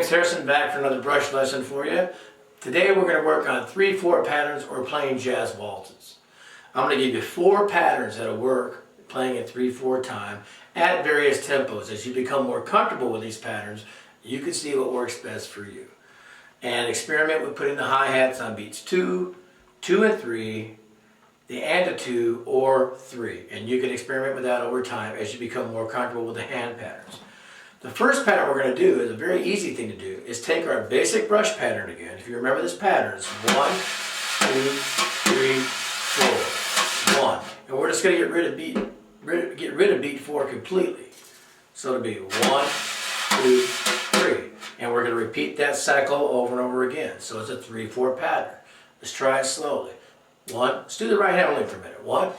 James Harrison back for another brush lesson for you. Today we're going to work on 3/4 patterns or playing jazz waltzes. I'm going to give you 4 patterns that'll work playing at 3/4 time at various tempos. As you become more comfortable with these patterns, you can see what works best for you. And experiment with putting the hi-hats on beats 2, 2 and 3, the and a 2, or 3. And you can experiment with that over time as you become more comfortable with the hand patterns. The first pattern we're going to do is a very easy thing to do, is take our basic brush pattern again. If you remember this pattern, it's 1, 2, 3, 4, 1. And we're just going to get rid of beat 4 completely. So it'll be 1, 2, 3. And we're going to repeat that cycle over and over again. So it's a 3/4 pattern. Let's try it slowly. 1, let's do the right hand only for a minute. 1,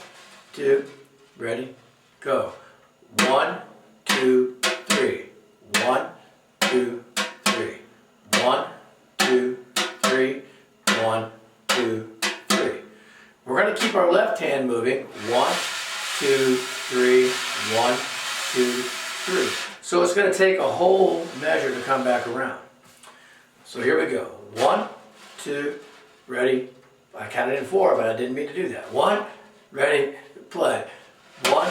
2, ready, go. 1, 2, 3. 1, 2, 3. 1, 2, 3. 1, 2, 3. We're going to keep our left hand moving. 1, 2, 3. 1, 2, 3. So it's going to take a whole measure to come back around. So here we go. 1, 2, ready. I counted in 4, but I didn't mean to do that. 1, ready, play. 1,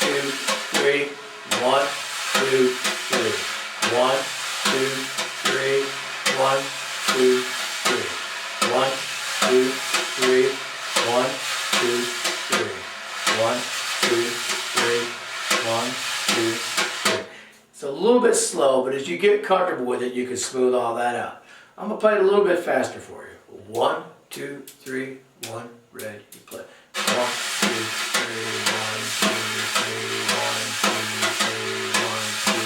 2, 3. 1, 2, 3. 1, 2, 3. 1, 2, 3. 1, 2, 3. 1, 2, 3. 1, 2, 3. 1, 2, 3. It's a little bit slow, but as you get comfortable with it, you can smooth all that out. I'm going to play it a little bit faster for you. 1, 2, 3, 1, ready, play. 1, 2, 3, 1, 2, 3, 1, 2, 1, 2,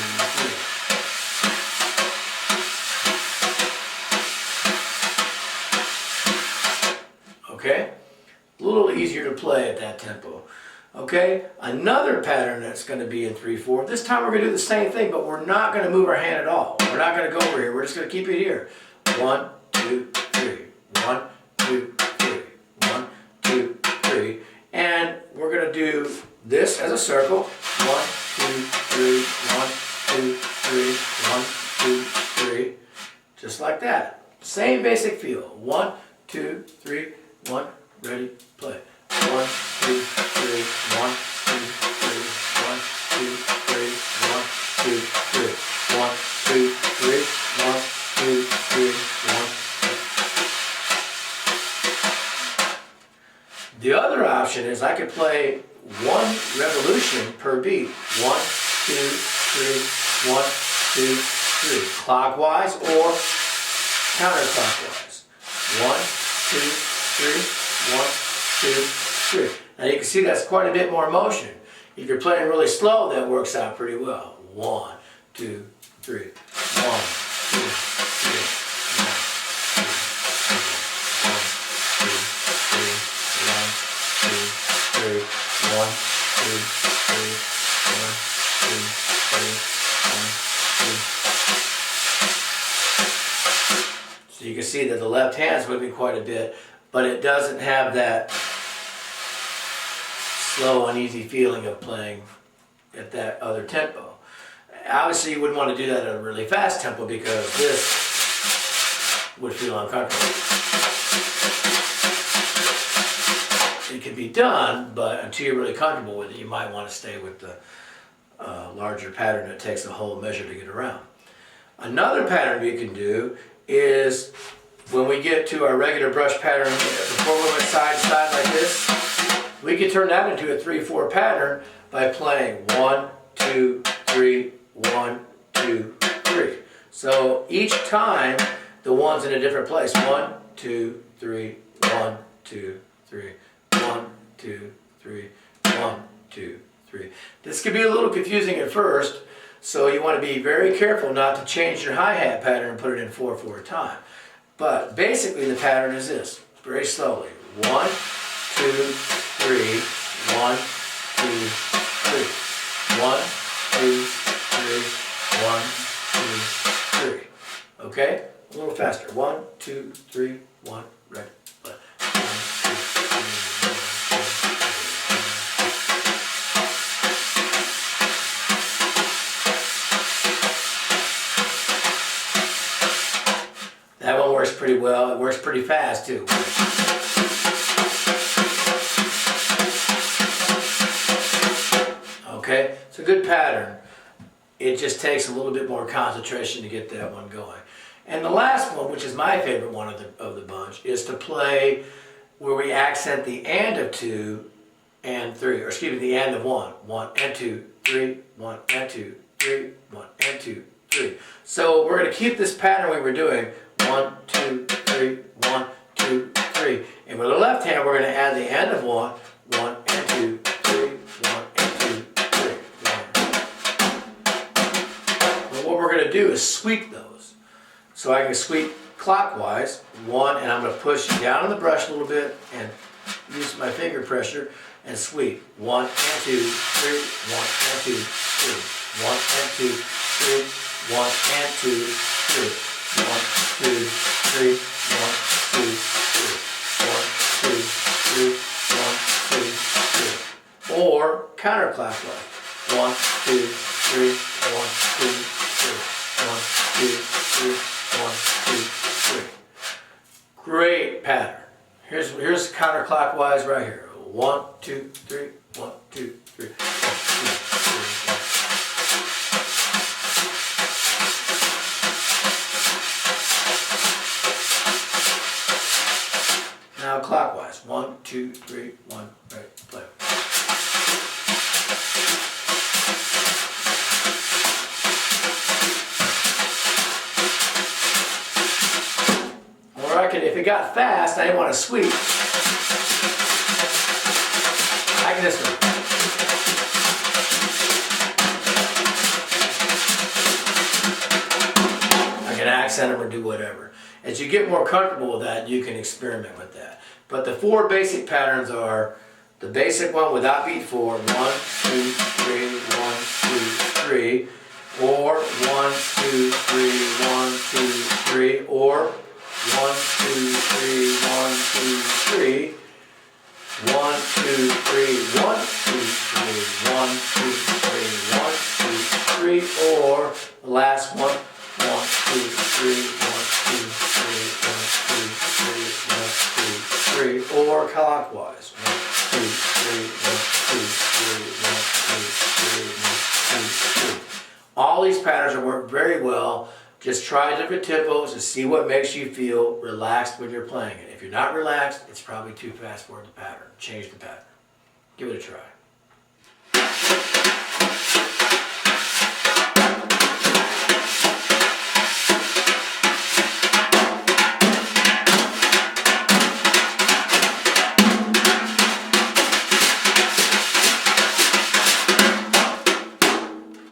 3. Okay? A little easier to play at that tempo. Okay? Another pattern that's going to be in 3/4. This time we're going to do the same thing, but we're not going to move our hand at all. We're not going to go over here. We're just going to keep it here. 1, 2, 3. 1, 2, 3. 1, 2, 3. And we're going to do this as a circle. 1, 2, 3. 1, 2, 3. 1, 2, 3. Just like that. Same basic feel. 1, 2, 3. 1, ready, play. 1, 2, 3. 1, 2, 3. 1, 2, 3. 1, 2, 3. 1, 2, 3. 1, 2, 3. 1. The other option is I could play 1 revolution per beat. 1, 2, 3. 1, 2, 3. Clockwise or counterclockwise. 1, 2, 3. 1, 2, 3. Now you can see that's quite a bit more motion. If you're playing really slow, that works out pretty well. 1, 2, 3. 1, 2, 3. 1, 2, 3. 1, 2, 3. 1, 2, 3. 1, 2, 3. So you can see that the left hand's moving quite a bit, but it doesn't have that slow, uneasy feeling of playing at that other tempo. Obviously, you wouldn't want to do that at a really fast tempo because this would feel uncomfortable. It can be done, but until you're really comfortable with it, you might want to stay with the larger pattern that takes a whole measure to get around. Another pattern we can do is when we get to our regular brush pattern, before we went side to side like this, we can turn that into a 3/4 pattern by playing 1, 2, 3, 1, 2, 3. So each time the 1's in a different place. 1, 2, 3, 1, 2, 3. 1, 2, 3, 1, 2, 3. This can be a little confusing at first, so you want to be very careful not to change your hi-hat pattern and put it in 4/4 time. But basically the pattern is this, very slowly. 1, 2, 3, 1, 2, 3. 1, 2, 3, 1, 2, 3. Okay? A little faster. 1, 2, 3, 1, ready. Play. 1, 2, 3, 1, 2, 3. well. It works pretty fast too. Okay, it's a good pattern. It just takes a little bit more concentration to get that one going. And the last one, which is my favorite one of the bunch, is to play where we accent the and of 2 and 3, or excuse me, the and of 1. 1 and 2, 3, 1 and 2, 3, 1 and 2, 3. So we're going to keep this pattern we were doing, 1, 2, 3, 1, 2, 3. And with the left hand, we're going to add the and of 1, 1 and 2, 3, 1 and 2, 3, 1. But what we're going to do is sweep those. So I can sweep clockwise, 1, and I'm going to push down on the brush a little bit and use my finger pressure and sweep. 1 and 2, 3, 1 and 2, 3, 1 and 2, 3, 1 and 2, 3, 1, 2, 3, 1, 2, 3, 1, 2, 3, 1, 2, 3. Or counterclockwise. 1, 2, 3, 1, 2, 3, 1, 2, 3, 1, 2, 3. Great pattern. Here's counterclockwise right here. 1, 2, 3, 1, 2, 3, 1, 2, 3, 1. Now clockwise. 1, 2, 3, 1, right, play. If it got fast, I didn't want to sweep. I can just go. I can accent them or do whatever. As you get more comfortable with that, you can experiment with that. But the 4 basic patterns are the basic one without beat 4, 1, 2, 3, 1, 2, 3, or 1, 2, 3, 1, 2, 3, or 1, 2, 3, 1, 2, 3, 1, 2, 3, 1, 2, 3, 1, 2, 3, 1, 2, 3, or the last one, 1, 2, 3, 1, 2, 3, 1, 2, 3, 1, 2, 3, or clockwise, 1, 2, 3, 1, 2, 3, 1, 2, 3, 1, 2, 3. All these patterns will work very well. Just try different tempos and see what makes you feel relaxed when you're playing it. If you're not relaxed, it's probably too fast for the pattern. Change the pattern. Give it a try.